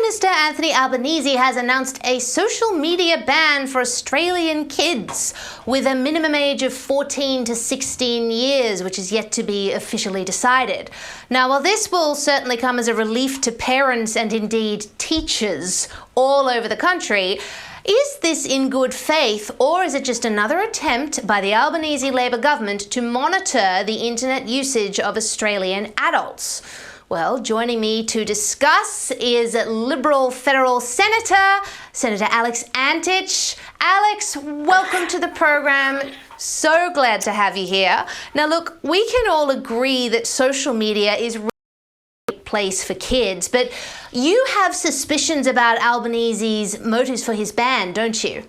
Minister Anthony Albanese has announced a social media ban for Australian kids with a minimum age of 14 to 16 years, which is yet to be officially decided. Now, while this will certainly come as a relief to parents and indeed teachers all over the country, is this in good faith, or is it just another attempt by the Albanese Labor government to monitor the internet usage of Australian adults? Well, joining me to discuss is Liberal Federal Senator Alex Antic. Alex, welcome to the program. So glad to have you here. Now, look, we can all agree that social media is really a place for kids, but you have suspicions about Albanese's motives for his ban, don't you?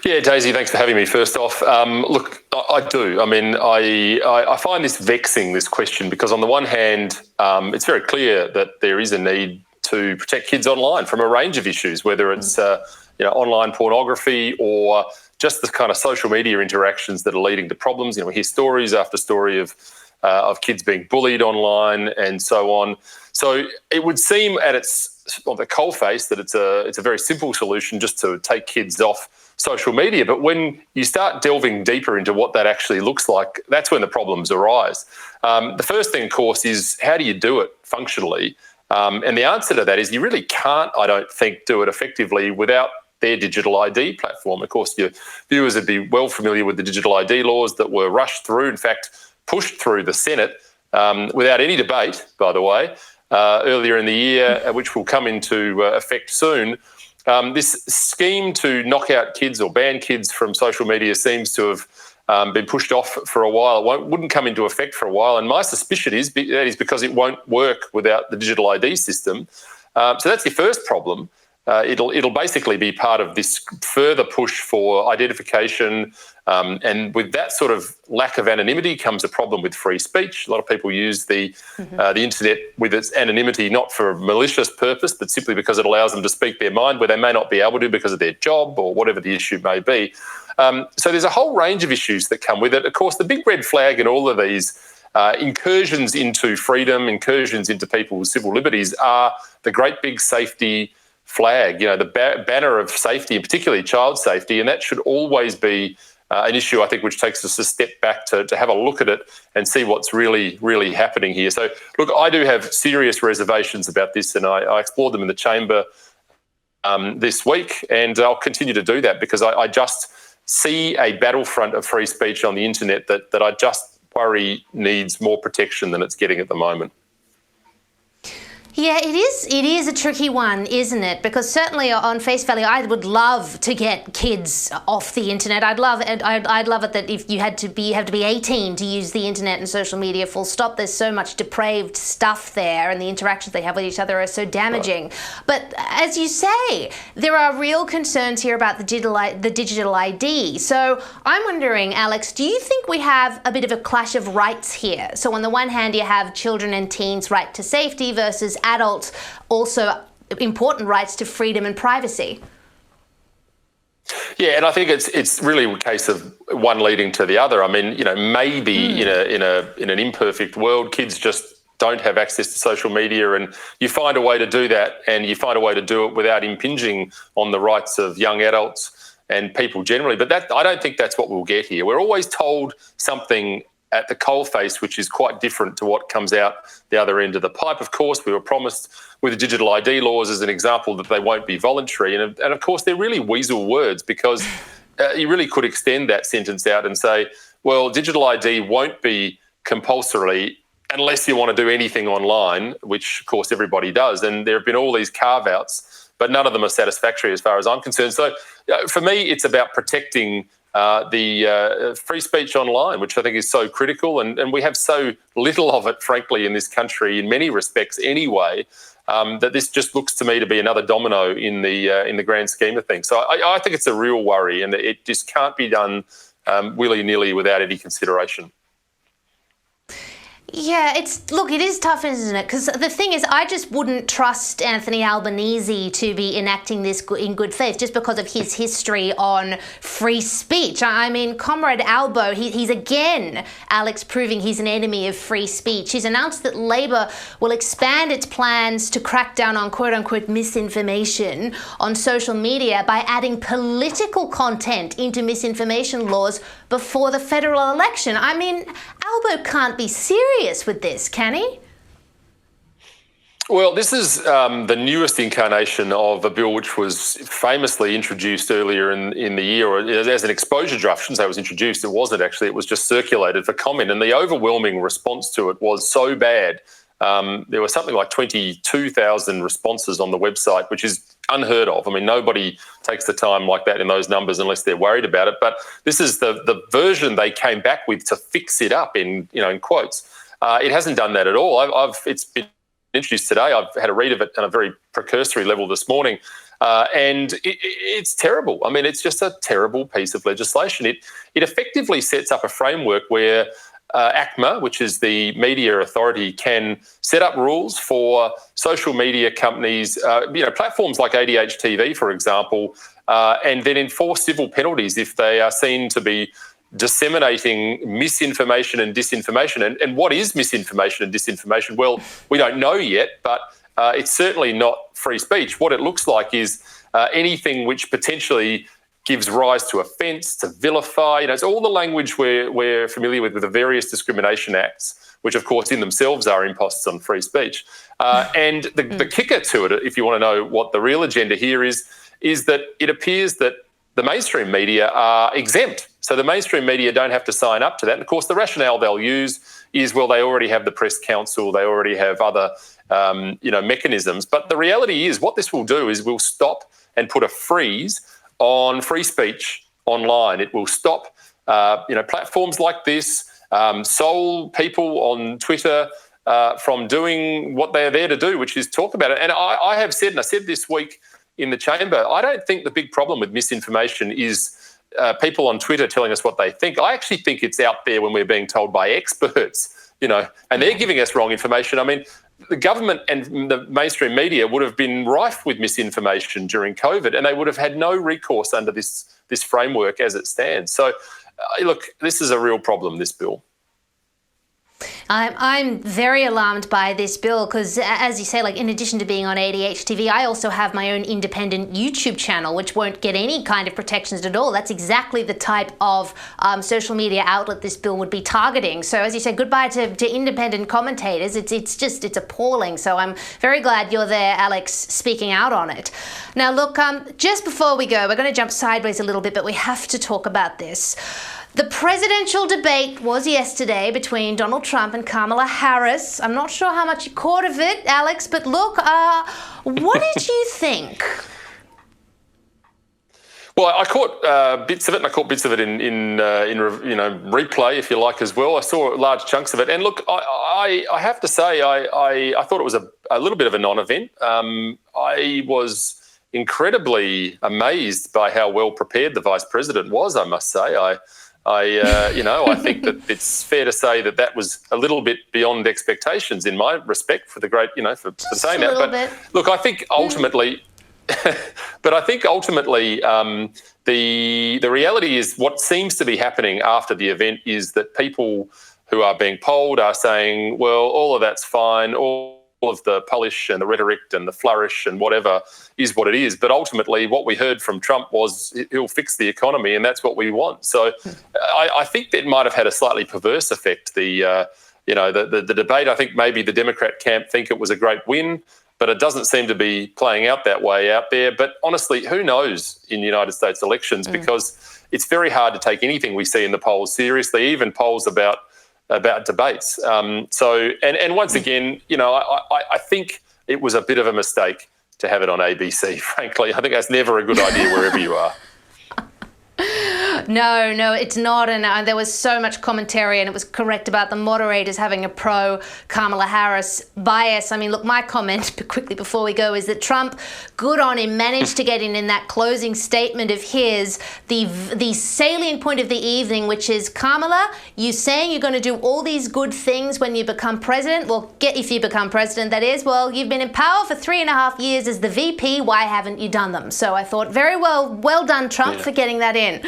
Yeah, Daisy, thanks for having me first off. Look, I do. I mean, I find this vexing, this question, because on the one hand, it's very clear that there is a need to protect kids online from a range of issues, whether it's online pornography or just the kind of social media interactions that are leading to problems. We hear stories after story of kids being bullied online and so on. So it would seem on the coalface that it's a very simple solution just to take kids off social media. But when you start delving deeper into what that actually looks like, that's when the problems arise. The first thing, of course, is how do you do it functionally? And the answer to that is you really can't, I don't think, do it effectively without their digital ID platform. Of course, your viewers would be well familiar with the digital ID laws that were rushed through, in fact, pushed through the Senate without any debate, by the way, earlier in the year, which will come into effect soon. This scheme to knock out kids or ban kids from social media seems to have been pushed off for a while. It wouldn't come into effect for a while. And my suspicion is that is because it won't work without the digital ID system. So that's your first problem. It'll basically be part of this further push for identification. And with that sort of lack of anonymity comes a problem with free speech. A lot of people use the internet with its anonymity not for a malicious purpose, but simply because it allows them to speak their mind where they may not be able to because of their job or whatever the issue may be. So there's a whole range of issues that come with it. Of course, the big red flag in all of these incursions into freedom, incursions into people's civil liberties are the great big safety flag, the banner of safety, and particularly child safety. And that should always be an issue, I think, which takes us a step back to have a look at it and see what's really, really happening here. So, look, I do have serious reservations about this, and I explored them in the chamber this week, and I'll continue to do that because I just see a battlefront of free speech on the internet that I just worry needs more protection than it's getting at the moment. Yeah, it is a tricky one, isn't it? Because certainly on face value, I would love to get kids off the internet. I'd love it that if you have to be 18 to use the internet and social media, full stop. There's so much depraved stuff there, and the interactions they have with each other are so damaging. Right. But as you say, there are real concerns here about the digital ID. So I'm wondering, Alex, do you think we have a bit of a clash of rights here? So on the one hand, you have children and teens' right to safety versus adults also important rights to freedom and privacy. Yeah, and I think it's really a case of one leading to the other. I mean, maybe in an imperfect world, kids just don't have access to social media, and you find a way to do that, and you find a way to do it without impinging on the rights of young adults and people generally. But I don't think that's what we'll get here. We're always told something at the coalface, which is quite different to what comes out the other end of the pipe. Of course, we were promised with the digital ID laws as an example that they won't be voluntary. And of course, they're really weasel words because you really could extend that sentence out and say, well, digital ID won't be compulsory unless you want to do anything online, which, of course, everybody does. And there have been all these carve-outs, but none of them are satisfactory as far as I'm concerned. So for me, it's about protecting the free speech online, which I think is so critical, and we have so little of it, frankly, in this country in many respects anyway, that this just looks to me to be another domino in the grand scheme of things. So I think it's a real worry, and it just can't be done willy-nilly without any consideration. Yeah, it is tough, isn't it? Because the thing is, I just wouldn't trust Anthony Albanese to be enacting this in good faith just because of his history on free speech. I mean, Comrade Albo, he's again, Alex, proving he's an enemy of free speech. He's announced that Labor will expand its plans to crack down on quote-unquote misinformation on social media by adding political content into misinformation laws before the federal election. I mean, Albo can't be serious with this, can he? Well, this is the newest incarnation of a bill which was famously introduced earlier in the year, or as an exposure draft. I shouldn't say it was introduced, it wasn't actually, it was just circulated for comment, and the overwhelming response to it was so bad. There was something like 22,000 responses on the website, which is unheard of. I mean, nobody takes the time like that in those numbers unless they're worried about it. But this is the version they came back with to fix it up in quotes. It hasn't done that at all. It's been introduced today. I've had a read of it on a very precursory level this morning, and it's terrible. I mean, it's just a terrible piece of legislation. It effectively sets up a framework where ACMA, which is the media authority, can set up rules for social media companies, platforms like ADH TV, for example, and then enforce civil penalties if they are seen to be disseminating misinformation and disinformation. And what is misinformation and disinformation? Well, we don't know yet, but it's certainly not free speech. What it looks like is anything which potentially gives rise to offence, to vilify. It's all the language we're familiar with the various discrimination acts, which of course in themselves are imposts on free speech. And the kicker to it, if you want to know what the real agenda here is that it appears that the mainstream media are exempt. So the mainstream media don't have to sign up to that. And of course, the rationale they'll use is, well, they already have the Press Council, they already have other mechanisms. But the reality is what this will do is we'll stop and put a freeze on free speech online. It will stop platforms like this, sole people on Twitter from doing what they're there to do, which is talk about it. And I have said, and I said this week in the chamber, I don't think the big problem with misinformation is people on Twitter telling us what they think. I actually think it's out there when we're being told by experts, and they're giving us wrong information. I mean, the government and the mainstream media would have been rife with misinformation during COVID, and they would have had no recourse under this framework as it stands. So, look, this is a real problem, this bill. I'm very alarmed by this bill because, as you say, in addition to being on ADH TV, I also have my own independent YouTube channel, which won't get any kind of protections at all. That's exactly the type of social media outlet this bill would be targeting. So, as you said, goodbye to independent commentators. It's appalling. So I'm very glad you're there, Alex, speaking out on it. Now, look, just before we go, we're going to jump sideways a little bit, but we have to talk about this. The presidential debate was yesterday between Donald Trump and Kamala Harris. I'm not sure how much you caught of it, Alex, but look, what did you think? Well, I caught bits of it, and I caught bits of it in replay, if you like, as well. I saw large chunks of it, and look, I have to say, I thought it was a little bit of a non-event. I was incredibly amazed by how well prepared the vice president was. I must say, I think that it's fair to say that was a little bit beyond expectations in my respect for the great, for saying that. But look, I think ultimately, the reality is what seems to be happening after the event is that people who are being polled are saying, well, all of that's fine, all of the polish and the rhetoric and the flourish and whatever is what it is. But ultimately, what we heard from Trump was he'll fix the economy, and that's what we want. So I think that might have had a slightly perverse effect. The debate, I think maybe the Democrat camp think it was a great win, but it doesn't seem to be playing out that way out there. But honestly, who knows in United States elections, because it's very hard to take anything we see in the polls seriously, even polls about debates. And once again, I think it was a bit of a mistake to have it on ABC, frankly. I think that's never a good idea wherever you are. No, it's not. And there was so much commentary, and it was correct about the moderators having a pro-Kamala Harris bias. I mean, look, my comment quickly before we go is that Trump, good on him, managed to get in that closing statement of his, the salient point of the evening, which is, Kamala, you saying you're going to do all these good things when you become president. Well, if you become president, that is. Well, you've been in power for 3.5 years as the VP. Why haven't you done them? So I thought, very well done, Trump, for getting that in.